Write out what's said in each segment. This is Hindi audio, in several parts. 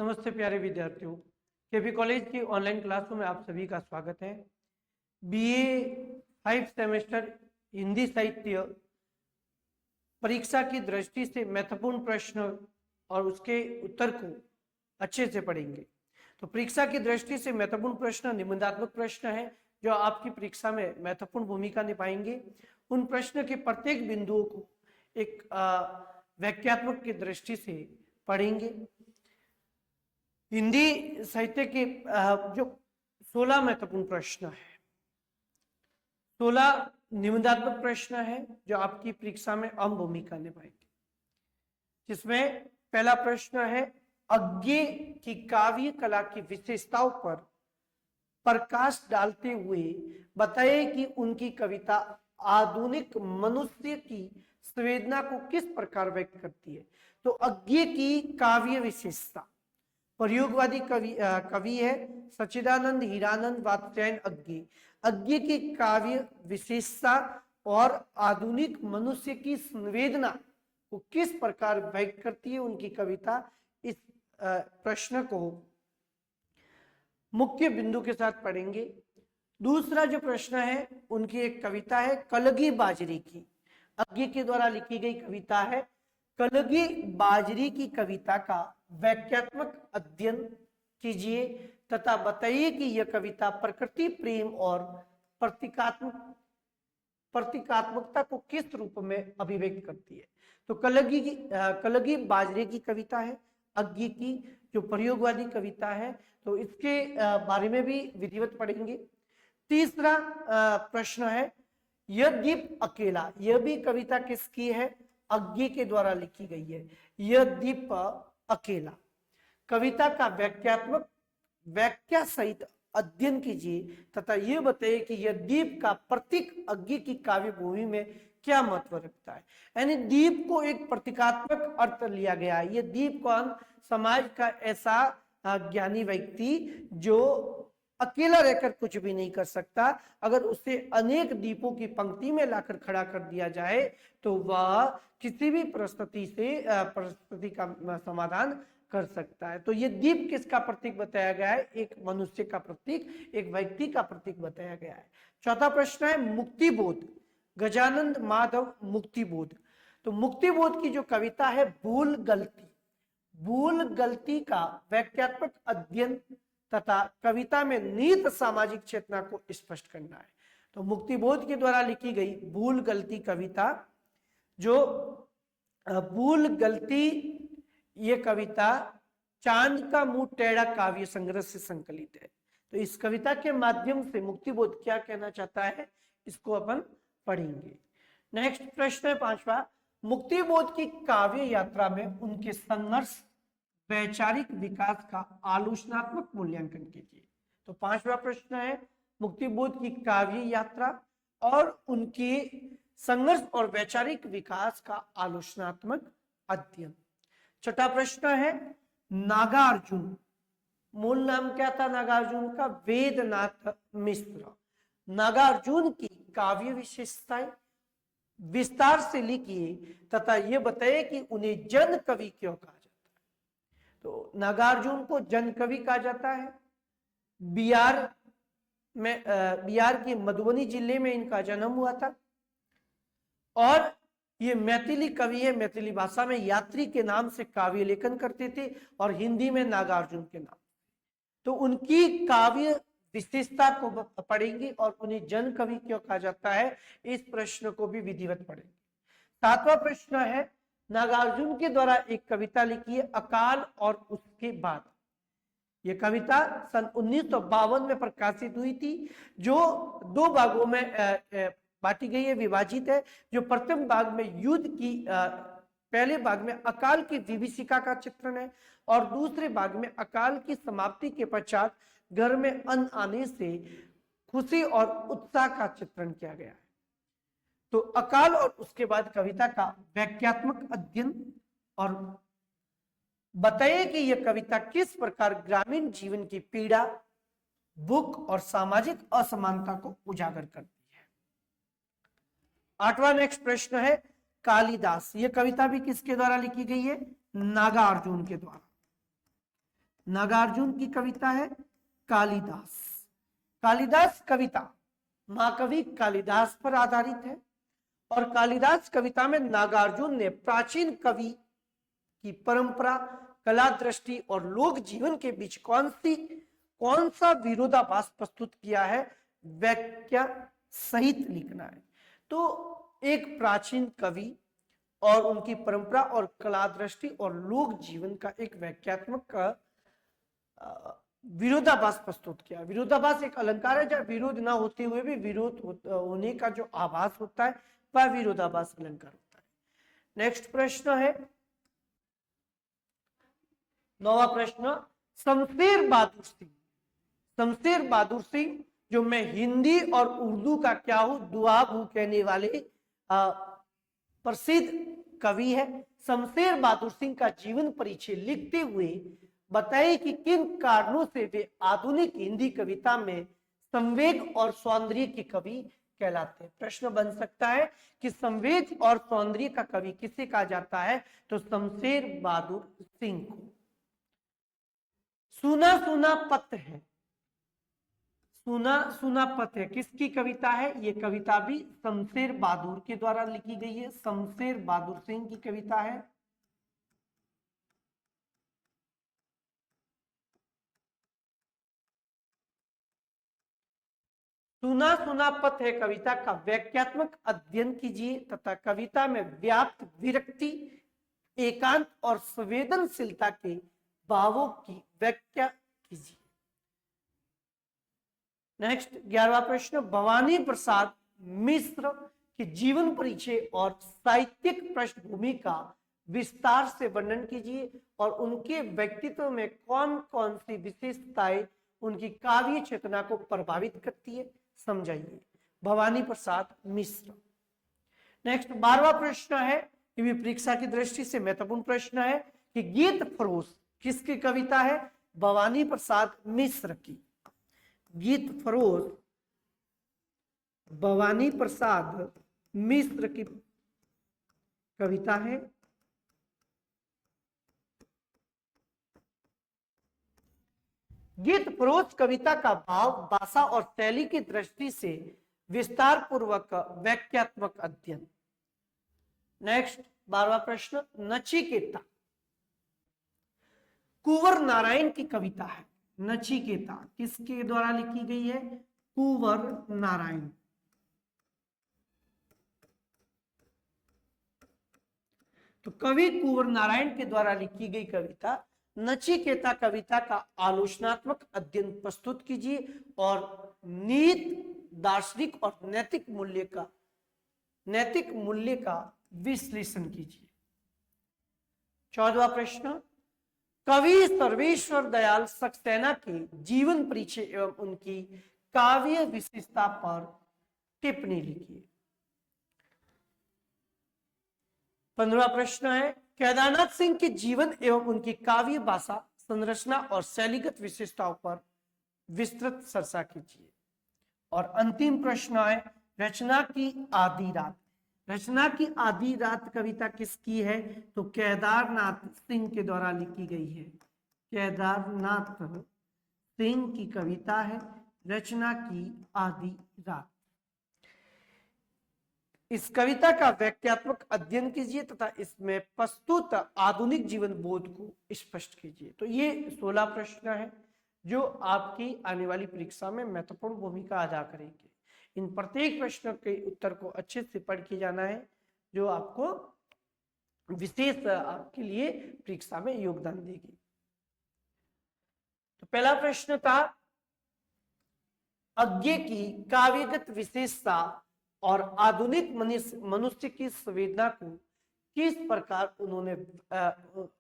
नमस्ते प्यारे विद्यार्थियों, केपी कॉलेज की ऑनलाइन क्लासों में आप सभी का स्वागत है। बीए 5 सेमेस्टर हिंदी साहित्य परीक्षा की दृष्टि से महत्वपूर्ण प्रश्न और उसके उत्तर को अच्छे से पढ़ेंगे। तो परीक्षा की दृष्टि से महत्वपूर्ण प्रश्न निबंधात्मक प्रश्न है जो आपकी परीक्षा में महत्वपूर्ण भूमिका निभाएंगे। उन प्रश्न के प्रत्येक बिंदुओं को एक वाक्यात्मक की दृष्टि से पढ़ेंगे। हिंदी साहित्य के जो 16 महत्वपूर्ण प्रश्न है, 16 निबंधात्मक प्रश्न है जो आपकी परीक्षा में अहम भूमिका निभाएंगे। जिसमें पहला प्रश्न है, अज्ञे की काव्य कला की विशेषताओं पर प्रकाश डालते हुए बताए कि उनकी कविता आधुनिक मनुष्य की संवेदना को किस प्रकार व्यक्त करती है। तो अज्ञे की काव्य विशेषता, प्रयोगवादी कवि है सच्चिदानंद हीरानंद वात्स्यायन अज्ञे। अज्ञे की काव्य विशेषता और आधुनिक मनुष्य की संवेदना को किस प्रकार व्यक्त करती है उनकी कविता, इस प्रश्न को मुख्य बिंदु के साथ पढ़ेंगे। दूसरा जो प्रश्न है, उनकी एक कविता है कलगी बाजरी की, अज्ञे के द्वारा लिखी गई कविता है। कलगी बाजरी की कविता का वाक्यात्मक अध्ययन कीजिए तथा बताइए कि यह कविता प्रकृति प्रेम और प्रतीकात्मकता को किस रूप में अभिव्यक्त करती है। तो कलगी बाजरे की कविता है, अज्ञे की जो प्रयोगवादी कविता है, तो इसके बारे में भी विधिवत पढ़ेंगे। तीसरा प्रश्न है, यह दीप अकेला, यह भी कविता किसकी है, अज्ञे के द्वारा लिखी गई है। यह दीप अकेला कविता का वाक्यात्मक व्याख्या सहित अध्ययन कीजिए तथा यह बताइए कि यह दीप का प्रतीक अज्ञे की काव्य भूमि में क्या महत्व रखता है। यानी दीप को एक प्रतीकात्मक अर्थ लिया गया है। यह दीप कौन, समाज का ऐसा ज्ञानी व्यक्ति जो अकेला रहकर कुछ भी नहीं कर सकता, अगर उसे अनेक दीपों की पंक्ति में लाकर खड़ा कर दिया जाए तो वह किसी भी परिस्थिति का समाधान कर सकता है। तो ये दीप किसका प्रतीक बताया गया है, एक मनुष्य का प्रतीक, एक व्यक्ति का प्रतीक बताया गया है। चौथा प्रश्न है, मुक्तिबोध, गजानंद माधव मुक्तिबोध। तो मुक्तिबोध की जो कविता है भूल गलती, भूल गलती का वाक्यात्मक अध्ययन तथा कविता में निहित सामाजिक चेतना को स्पष्ट करना है। तो मुक्तिबोध के द्वारा लिखी गई भूल गलती कविता, जो भूल गलती ये कविता चांद का मुंह टेढ़ा काव्य संग्रह से संकलित है। तो इस कविता के माध्यम से मुक्तिबोध क्या कहना चाहता है, इसको अपन पढ़ेंगे। नेक्स्ट प्रश्न है पांचवा, मुक्तिबोध की काव्य यात्रा में उनके संघर्ष वैचारिक विकास का आलोचनात्मक मूल्यांकन कीजिए। तो पांचवा प्रश्न है, मुक्तिबोध की काव्य यात्रा और उनके संघर्ष और वैचारिक विकास का आलोचनात्मक अध्ययन। छठा प्रश्न है, नागार्जुन, मूल नाम क्या था नागार्जुन का, वेदनाथ मिश्र। नागार्जुन की काव्य विशेषताएं विस्तार से लिखिए तथा यह बताइए कि उन्हें जन कवि क्यों कहा जाता है। तो नागार्जुन को जन कवि कहा जाता है। बिहार के मधुबनी जिले में इनका जन्म हुआ था और ये मैथिली कवि है। मैथिली भाषा में यात्री के नाम से काव्य लेखन करते थे और हिंदी में नागार्जुन के नाम। तो उनकी काव्य विशेषता को पढ़ेंगे और उन्हें जन कवि क्यों कहा जाता है, इस प्रश्न को भी विधिवत पढ़ेंगे। सातवां प्रश्न है, नागार्जुन के द्वारा एक कविता लिखी है अकाल और उसके बाद। यह कविता सन 1952 में प्रकाशित हुई थी, जो दो भागों में बांटी गई है, विभाजित है। जो प्रथम भाग में युद्ध की पहले भाग में अकाल की विभीषिका का चित्रण है और दूसरे भाग में अकाल की समाप्ति के पश्चात घर में अन्न आने से खुशी और उत्साह का चित्रण किया गया है। तो अकाल और उसके बाद कविता का व्याख्यात्मक अध्ययन और बताइए कि यह कविता किस प्रकार ग्रामीण जीवन की पीड़ा, भूख और सामाजिक असमानता को उजागर करती है। आठवां नेक्स्ट प्रश्न है, कालिदास, यह कविता भी किसके द्वारा लिखी गई है, नागार्जुन के द्वारा। नागार्जुन की कविता है कालिदास। कालिदास कविता महाकवि कालिदास पर आधारित है और कालिदास कविता में नागार्जुन ने प्राचीन कवि की परंपरा, कला दृष्टि और लोक जीवन के बीच कौन सा विरोधाभास प्रस्तुत किया है, व्याख्या सहित लिखना है। तो एक प्राचीन कवि और उनकी परंपरा और कला दृष्टि और लोक जीवन का एक व्याख्यात्मक विरोधाभास प्रस्तुत किया। विरोधाभास एक अलंकार है जहां विरोध ना होते हुए भी विरोध होने का जो आभास होता है वह विरोधाभास अलंकार होता है। नेक्स्ट प्रश्न है 9वां प्रश्न, शमशेर बहादुर सिंह। शमशेर बहादुर सिंह जो मैं हिंदी और उर्दू का क्या हूं, दुआब हूं कहने वाले प्रसिद्ध कवि है। शमशेर बहादुर सिंह का जीवन परिचय लिखते हुए बताइए कि किन कारणों से वे आधुनिक हिंदी कविता में संवेग और सौंदर्य के कवि कहलाते हैं। प्रश्न बन सकता है कि संवेग और सौंदर्य का कवि किसे कहा जाता है, तो शमशेर बहादुर सिंह को। सुना सुना पथ है, सुना सुना पथ है किसकी कविता है, ये कविता भी शमशेर बहादुर के द्वारा लिखी गई है, शमशेर बहादुर सिंह की कविता है। सुना सुना पथ है कविता का व्याख्यात्मक अध्ययन कीजिए तथा कविता में व्याप्त विरक्ति, एकांत और संवेदनशीलता के भावों की व्याख्या कीजिए। नेक्स्ट 11वां प्रश्न, भवानी प्रसाद मिश्र के जीवन परिचय और साहित्यिक पृष्ठभूमि का विस्तार से वर्णन कीजिए और उनके व्यक्तित्व में कौन कौन सी विशेषताएं उनकी काव्य चेतना को प्रभावित करती है, समझाइए। भवानी प्रसाद मिश्र। नेक्स्ट 12वां प्रश्न है, ये भी परीक्षा की दृष्टि से महत्वपूर्ण प्रश्न है कि गीत फरोश किसकी कविता है, भवानी प्रसाद मिश्र की। गीत फरोश भवानी प्रसाद मिश्र की कविता है। गीत फरोश कविता का भाव, भाषा और शैली की दृष्टि से विस्तार पूर्वक व्याख्यात्मक अध्ययन। नेक्स्ट 12वां प्रश्न, नचिकेता कुंवर नारायण की कविता है। नचिकेता किसके द्वारा लिखी गई है, कुंवर नारायण। तो कवि कुंवर नारायण के द्वारा लिखी गई कविता नचिकेता कविता का आलोचनात्मक अध्ययन प्रस्तुत कीजिए और नीत, दार्शनिक और नैतिक मूल्य का विश्लेषण कीजिए। 14वां प्रश्न, कवि सर्वेश्वर दयाल सक्सेना के जीवन परिचय एवं उनकी काव्य विशेषता पर टिप्पणी लिखिए। 15वां प्रश्न है, केदारनाथ सिंह के जीवन एवं उनकी काव्य भाषा, संरचना और शैलीगत विशेषताओं पर विस्तृत चर्चा कीजिए। और अंतिम प्रश्न है, रचना की आधी रात। रचना की आधी रात कविता किसकी है, तो केदारनाथ सिंह के द्वारा लिखी गई है। केदारनाथ सिंह की कविता है रचना की आधी रात। इस कविता का व्याख्यात्मक अध्ययन कीजिए तथा इसमें प्रस्तुत आधुनिक जीवन बोध को स्पष्ट कीजिए। तो ये 16 प्रश्न है जो आपकी आने वाली परीक्षा में महत्वपूर्ण भूमिका अदा करेंगे। इन प्रत्येक प्रश्न के उत्तर को अच्छे से पढ़ के जाना है, जो आपको विशेष आपके लिए परीक्षा में योगदान देगी। तो पहला प्रश्न था, अज्ञे की काव्यगत विशेषता और आधुनिक मनुष्य की संवेदना को किस प्रकार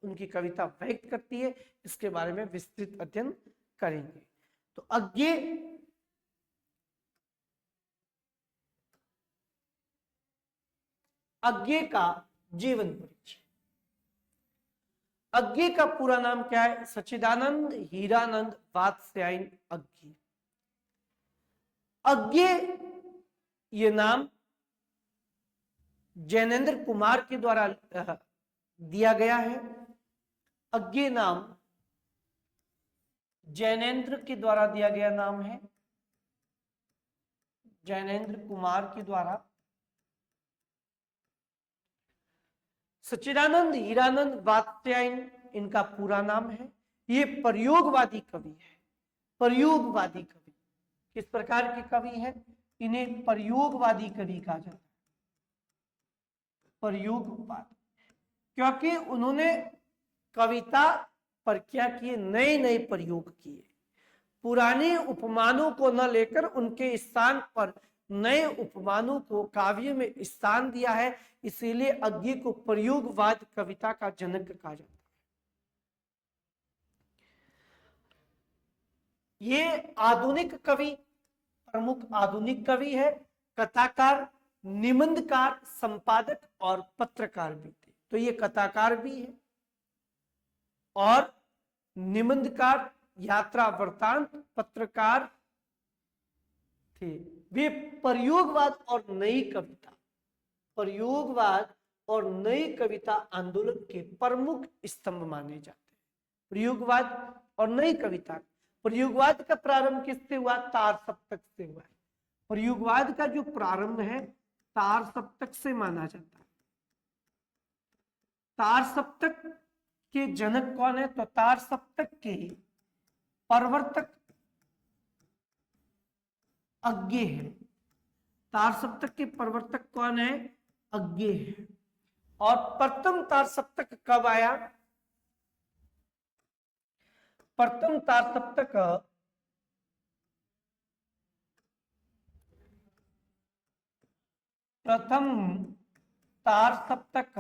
उनकी कविता व्यक्त करती है, इसके बारे में विस्तृत अध्ययन करेंगे। तो अज्ञे का जीवन परिचय। अज्ञे का पूरा नाम क्या है, सच्चिदानंद हीरानंद वात्स्यायन अज्ञे। अज्ञे ये नाम जैनेन्द्र कुमार के द्वारा दिया गया है। अज्ञे नाम जैनेन्द्र के द्वारा दिया गया नाम है, जैनेन्द्र कुमार के द्वारा। सच्चिदानंद हीरानंद वात्स्यायन इनका पूरा नाम है। ये प्रयोगवादी कवि है, प्रयोगवादी कवि। किस प्रकार के कवि है? इन्हें प्रयोगवादी कवि कहा जाता है, प्रयोगवाद, क्योंकि उन्होंने कविता पर क्या किए? नए नए प्रयोग किए। पुराने उपमानों को न लेकर उनके स्थान पर नए उपमानों को काव्य में स्थान दिया है, इसीलिए अज्ञे को प्रयोगवाद कविता का जनक कहा जाता है। ये आधुनिक कवि, प्रमुख आधुनिक कवि है, कथाकार, निबंधकार, संपादक और पत्रकार भी थे। तो ये कथाकार भी है और निबंधकार, यात्रा वृत्तांत पत्रकार थे। वे प्रयोगवाद और नई कविता, प्रयोगवाद और नई कविता आंदोलन के प्रमुख स्तंभ माने जाते हैं। प्रयोगवाद और नई कविता, प्रयोगवाद का प्रारंभ किससे हुआ? तार सप्तक से हुआ है। प्रयोगवाद का जो प्रारंभ है तार सप्तक से माना जाता है। तार सप्तक के जनक कौन है? तो तार सप्तक के प्रवर्तक अज्ञे है। तार सप्तक के प्रवर्तक कौन है? अज्ञे है। और प्रथम तार सप्तक कब आया? प्रथम तार सप्तक प्रथम तार सप्तक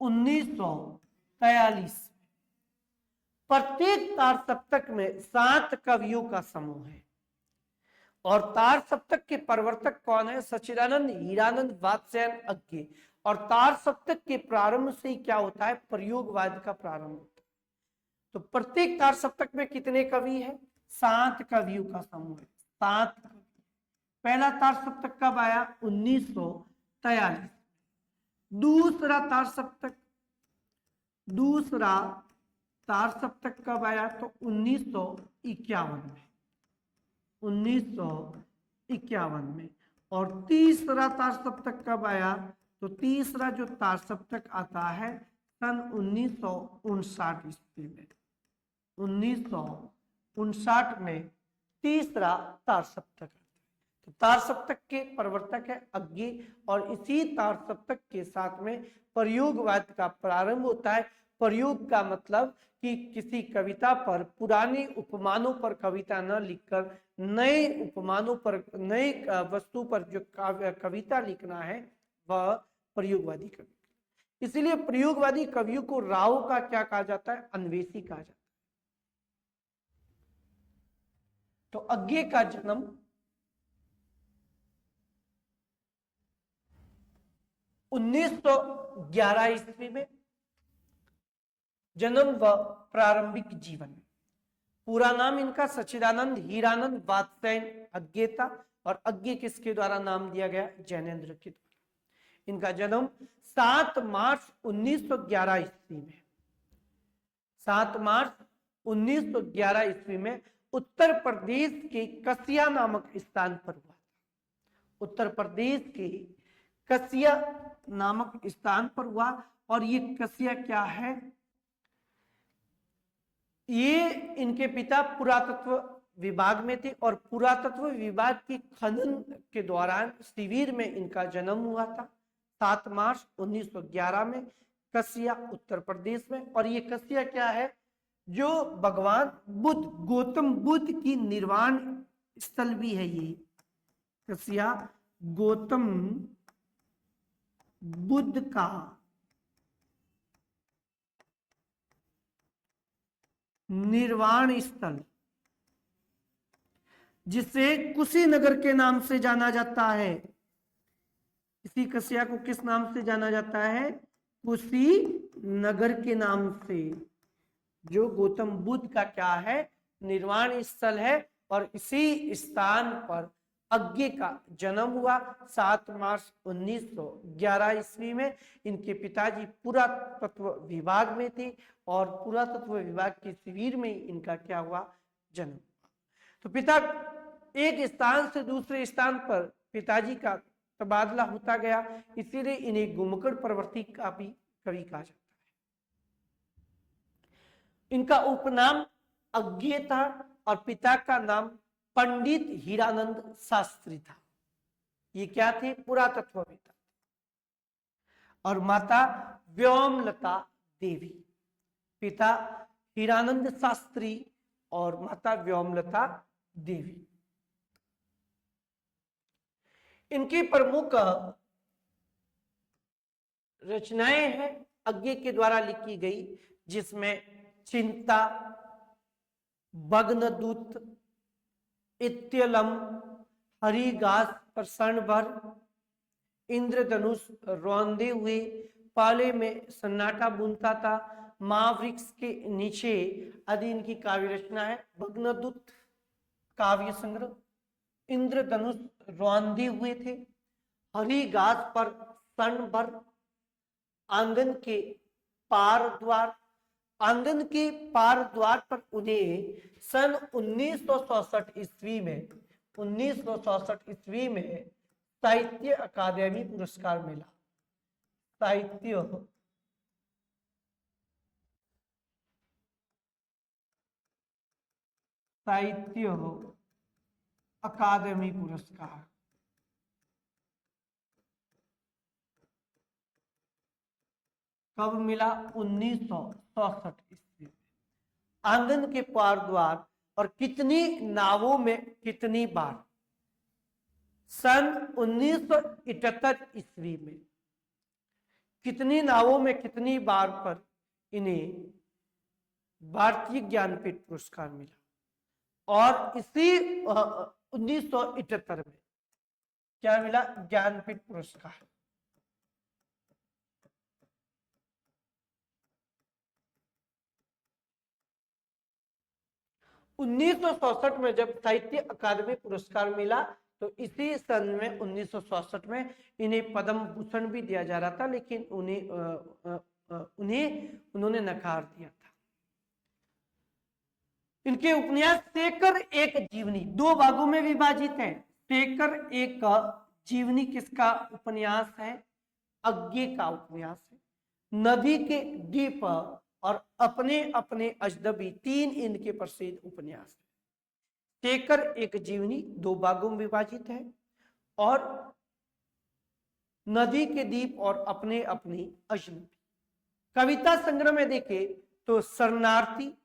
1943। प्रत्येक तार सप्तक में 7 कवियों का समूह है और तार सप्तक के प्रवर्तक कौन है? सच्चिदानंद हीरानंद वात्स्यायन अज्ञे। और तार सप्तक के प्रारंभ से ही क्या होता है? प्रयोगवाद का प्रारंभ होता है। तो प्रत्येक तार सप्तक में कितने कवि हैं? 7 कवियों का समूह है, 7 कवि। पहला तार सप्तक कब आया? 1943। दूसरा तार सप्तक कब आया? तो 1951 में, 1951 में। और तीसरा तार सप्तक कब आया? तो तीसरा जो तार सप्तक आता है सन 1959 ईस्वी में, 1959 में तीसरा तार सप्तक। तो तार सप्तक के प्रवर्तक है अज्ञे और इसी तार सप्तक के साथ में प्रयोगवाद का प्रारंभ होता है। प्रयोग का मतलब कि किसी कविता पर पुराने उपमानों पर कविता न लिखकर नए उपमानों पर, नए वस्तु पर जो कविता लिखना है वह प्रयोगवादी कवि। इसलिए प्रयोगवादी कवियों को राव का क्या कहा जाता है? अन्वेषी कहा जाता है। तो अज्ञे का जन्म 1911 ईस्वी में, जन्म व प्रारंभिक जीवन। पूरा नाम इनका सच्चिदानंद हीरानंद वात्स्यायन अज्ञे था और अज्ञे किसके द्वारा नाम दिया गया? जैनेन्द्र के द्वारा। इनका जन्म 7 मार्च 1911 ईस्वी में, 7 मार्च 1911 ईस्वी में उत्तर प्रदेश के कसिया नामक स्थान पर हुआ। उत्तर प्रदेश के कसिया नामक स्थान पर हुआ। और ये कसिया क्या है? ये इनके पिता पुरातत्व विभाग में थे और पुरातत्व विभाग के खनन के दौरान शिविर में इनका जन्म हुआ था 7 मार्च 1911 में, कसिया उत्तर प्रदेश में। और ये कसिया क्या है? जो भगवान बुद्ध, गौतम बुद्ध की निर्वाण स्थल भी है। ये कसिया गौतम बुद्ध का निर्वाण स्थल, जिसे कुशीनगर के नाम से जाना जाता है। इसी कसिया को किस नाम से जाना जाता है? कुशीनगर के नाम से, जो गौतम बुद्ध का क्या है? निर्वाण स्थल है। और इसी स्थान पर अज्ञे का जन्म हुआ 7 मार्च 1911 ईस्वी में। इनके पिताजी पुरातत्व विभाग में थे और पुरातत्व विभाग के शिविर में इनका क्या हुआ, जन्म। तो पिता एक स्थान से दूसरे स्थान पर पिताजी का तबादला होता गया, इसीलिए इन्हें गुमकड़ प्रवृत्ति का भी कवि कहा जाता है। इनका उपनाम अज्ञे था और पिता का नाम पंडित हीरानंद शास्त्री था। ये क्या थे, पुरातत्ववेत्ता। और माता व्योमलता देवी। पिता हीरानंद शास्त्री और माता व्योमलता देवी। इनकी प्रमुख रचनाएं हैं अज्ञे के द्वारा लिखी गई, जिसमें चिंता, भग्नदूत, इत्यलम, हरिघास पर क्षण भर, इंद्रधनुष रौंदे हुए, पाले में सन्नाटा बुनता था, महावृक्ष के नीचे आदि इनकी काव्य रचना है। भग्नदूत काव्य संग्रह, इंद्रधनुष रौंदे हुए थे, हरिघास पर क्षण भर, आंगन के पार द्वार, आंगन के पार द्वार पर उन्हें सन 1964 ईस्वी में 1964 ईस्वी में साहित्य अकादमी पुरस्कार मिला। साहित्य अकादमी पुरस्कार। कब मिला, 1964 ईस्वी में। आंगन के पार द्वार और कितनी नावों में कितनी बार, सन 1978 ईस्वी में कितनी नावों में कितनी बार पर इन्हें भारतीय ज्ञानपीठ पुरस्कार मिला। और इसी 1978 में क्या मिला, ज्ञानपीठ पुरस्कार। उन्नीस में जब साहित्य अकादमी पुरस्कार मिला, तो इसी सन में 1964 में इन्हें पद्म भूषण भी दिया जा रहा था, लेकिन उन्होंने नकार दिया था। इनके उपन्यास शेखर एक जीवनी 2 भागों में विभाजित है। शेखर एक जीवनी किसका उपन्यास है, अज्ञे का उपन्यास है। नदी के द्वीप और अपने अपने अजनबी 3 इनके प्रसिद्ध उपन्यास है। शेखर एक जीवनी 2 भागों में विभाजित है और नदी के द्वीप और अपने अपनी अजनबी। कविता संग्रह में देखें तो शरणार्थी,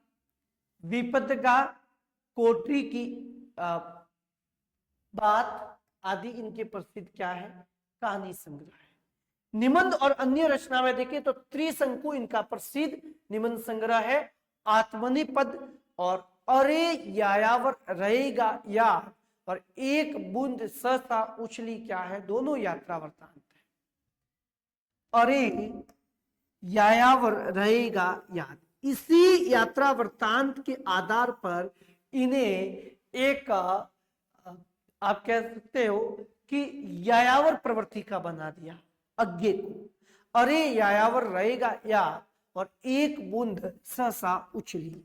विपदगा, कोठरी की बात आदि इनके प्रसिद्ध क्या है, कहानी संग्रह है। निबंध और अन्य रचना में देखें तो त्रिशंकु इनका प्रसिद्ध निबंध संग्रह है। आत्मनिपद और अरे यायावर रहेगा यार और एक बूंद सहसा उछली क्या है, दोनों यात्रा वृत्तांत है। अरे यायावर रहेगा याद, इसी यात्रा वृत्तांत के आधार पर इन्हें एक आप कह सकते हो कि यायावर प्रवृत्ति का बना दिया अज्ञे को। अरे यायावर रहेगा या और एक बूंद सहसा उछली।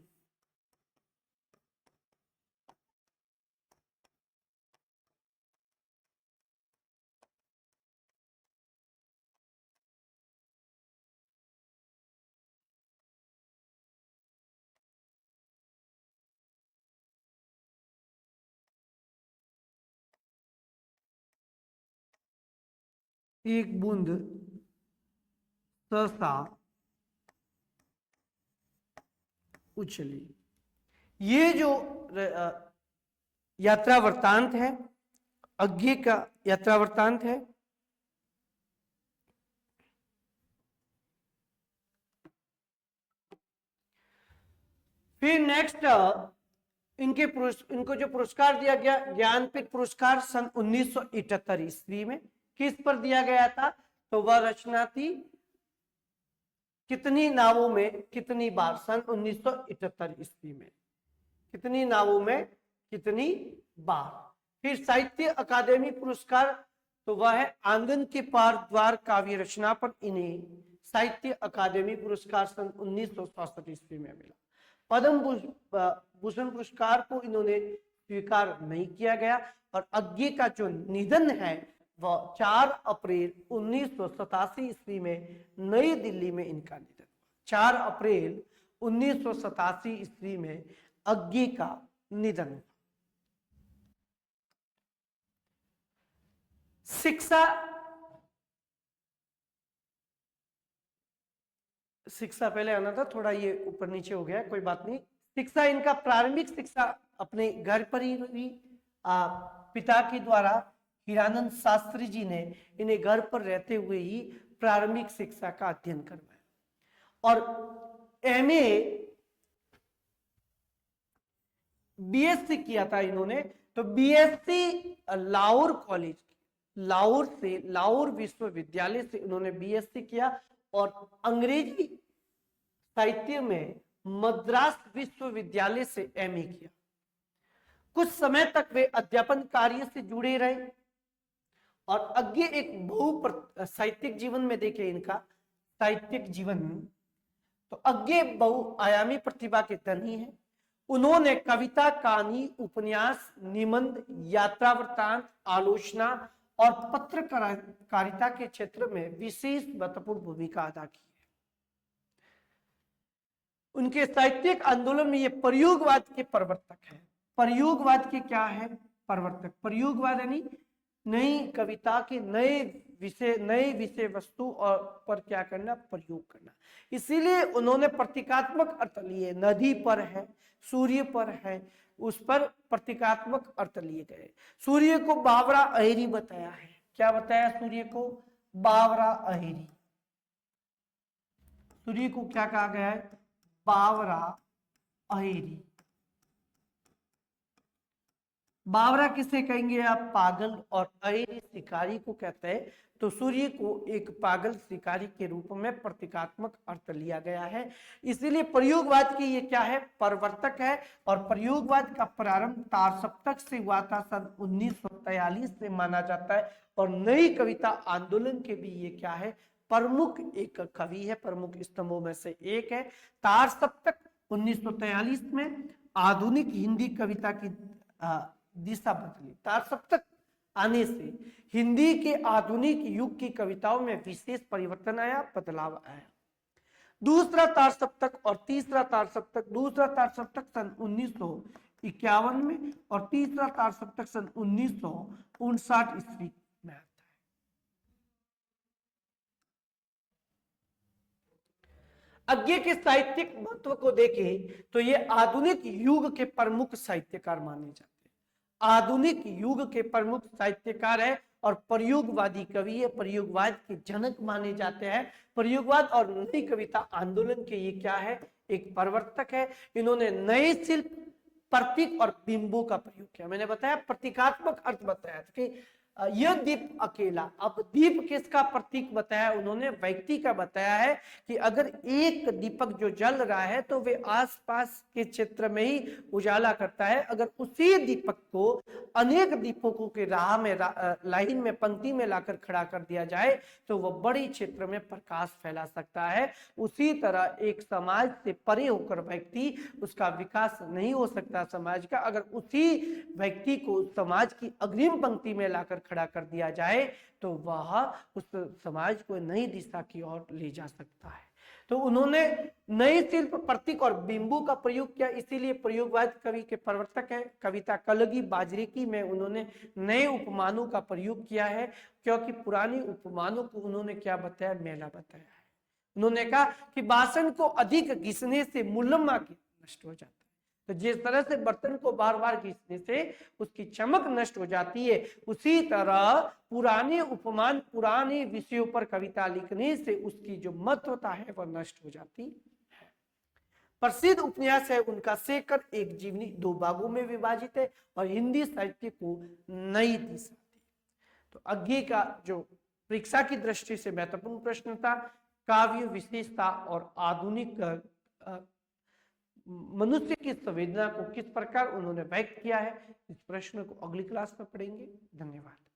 एक बूंद सहसा उछली। ये जो यात्रा वृत्तांत है, अज्ञे का यात्रा वृत्तांत है। फिर नेक्स्ट इनको जो पुरस्कार दिया गया ज्ञानपीठ पुरस्कार सन 1978 ईस्वी में किस पर दिया गया था, तो वह रचना थी कितनी नावों में कितनी बार। सन 1978 ईस्वी में कितनी नावों में कितनी बार। फिर साहित्य अकादमी पुरस्कार, तो वह है आंगन के पार द्वार काव्य रचना पर इन्हें साहित्य अकादमी पुरस्कार सन 1967 ईस्वी में मिला। पद्म भूषण पुरस्कार को इन्होंने स्वीकार नहीं किया गया। और अज्ञे का जो निधन है वह 4 अप्रैल 1987 ईस्वी में नई दिल्ली में इनका निधन। 4 अप्रैल 1987 ईस्वी में अज्ञे का निधन। शिक्षा पहले आना था, थोड़ा ये ऊपर नीचे हो गया, कोई बात नहीं। शिक्षा, इनका प्रारंभिक शिक्षा अपने घर पर ही हुई। पिता के द्वारा हीरानंद शास्त्री जी ने इन्हें घर पर रहते हुए ही प्रारंभिक शिक्षा का अध्ययन करवाया। और एमए बीएससी किया था इन्होंने, तो बीएससी लाहौर कॉलेज, लाहौर विश्वविद्यालय से उन्होंने बीएससी किया। और अंग्रेजी साहित्य में मद्रास विश्वविद्यालय से एमए किया। कुछ समय तक वे अध्यापन कार्य से जुड़े रहे। और अज्ञे एक साहित्यिक जीवन में देखे इनका साहित्यिक जीवन, तो अज्ञे बहुआयामी प्रतिभा के धनी है। उन्होंने कविता, कहानी, उपन्यास, निबंध, यात्रा वृत्तांत, आलोचना और पत्रकारिता के क्षेत्र में विशेष महत्वपूर्ण भूमिका अदा की है। उनके साहित्यिक आंदोलन में ये प्रयोगवाद के प्रवर्तक है। प्रयोगवाद के क्या है? प्रवर्तक। प्रयोगवाद यानी नई कविता के नए विषय वस्तु और पर क्या करना? प्रयोग करना। इसीलिए उन्होंने प्रतीकात्मक अर्थ लिए। नदी पर है, सूर्य पर है, उस पर प्रतीकात्मक अर्थ लिए गए। सूर्य को बावरा अहेरी बताया है। क्या बताया? सूर्य को बावरा अहेरी। सूर्य को क्या कहा गया है? बावरा अहेरी। बावरा किसे कहेंगे आप? पागल। और अहेरी शिकारी को कहते हैं। तो सूर्य को एक पागल शिकारी के रूप में प्रतीकात्मक अर्थ लिया गया है। इसीलिए प्रयोगवाद की ये क्या है? प्रवर्तक है। और प्रयोगवाद का प्रारंभ तारसप्तक से हुआ था, सन 1943 से माना जाता है। और नई कविता आंदोलन के भी ये क्या है? प्रमुख एक कवि है, प्रमुख स्तंभों में से एक है। तारसप्तक 1943 में आधुनिक हिंदी कविता की दिशा बदली। तारसप्तक आने से हिंदी के आधुनिक युग की कविताओं में विशेष परिवर्तन आया, बदलाव आया। दूसरा तारसप्तक और तीसरा तारसप्तक, दूसरा तारसप्तक सन 1951 में और तीसरा तारसप्तक सन 1959 ईस्वी में आता है। अज्ञे के साहित्यिक महत्व को देखें तो ये आधुनिक युग के प्रमुख साहित्यकार माने जाते हैं। आधुनिक युग के प्रमुख साहित्यकार है और प्रयोगवादी कवि है। प्रयोगवाद के जनक माने जाते हैं। प्रयोगवाद और नई कविता आंदोलन के ये क्या है? एक प्रवर्तक है। इन्होंने नए शिल्प, प्रतीक और बिंबों का प्रयोग किया। मैंने बताया प्रतीकात्मक अर्थ बताया था कि यह दीप अकेला। अब दीप किसका प्रतीक बताया उन्होंने? व्यक्ति का बताया है कि अगर एक दीपक जो जल रहा है तो वे आसपास के क्षेत्र में ही उजाला करता है। अगर उसी दीपक को अनेक दीपकों के राह में लाइन में पंक्ति में लाकर खड़ा कर दिया जाए तो वह बड़ी क्षेत्र में प्रकाश फैला सकता है। उसी तरह एक समाज से परे होकर व्यक्ति, उसका विकास नहीं हो सकता समाज का। अगर उसी व्यक्ति को समाज की अग्रिम पंक्ति में लाकर खड़ा कर दिया जाए तो वह उस समाज को नई दिशा की ओर ले जा सकता है। तो उन्होंने नए शिल्प, प्रतीक और बिंबों का प्रयोग किया। इसीलिए प्रयोगवाद कवि के प्रवर्तक है। कविता कलगी बाजरेकी में उन्होंने नए उपमानों का प्रयोग किया है, क्योंकि पुरानी उपमानों को उन्होंने क्या बताया? मैला बताया है। उन्होंने कहा कि बासन को अधिक घिसने से मुलम्मा नष्ट हो जाता है। तो जिस तरह से बर्तन को बार बार घिसने से उसकी चमक नष्ट हो जाती है, उसी तरह पुराने उपमान, पुराने विषयों पर कविता लिखने से उसकी जो महत्वता है वह नष्ट हो जाती है। प्रसिद्ध उपन्यास है उनका शेखर एक जीवनी, 2 भागों में विभाजित है और हिंदी साहित्य को नई दिशा दी। तो अज्ञे का जो परीक्षा की दृष्टि से महत्वपूर्ण प्रश्न था, काव्य विशेषता और आधुनिक मनुष्य की संवेदना को किस प्रकार उन्होंने व्यक्त किया है, इस प्रश्न को अगली क्लास में पढ़ेंगे। धन्यवाद।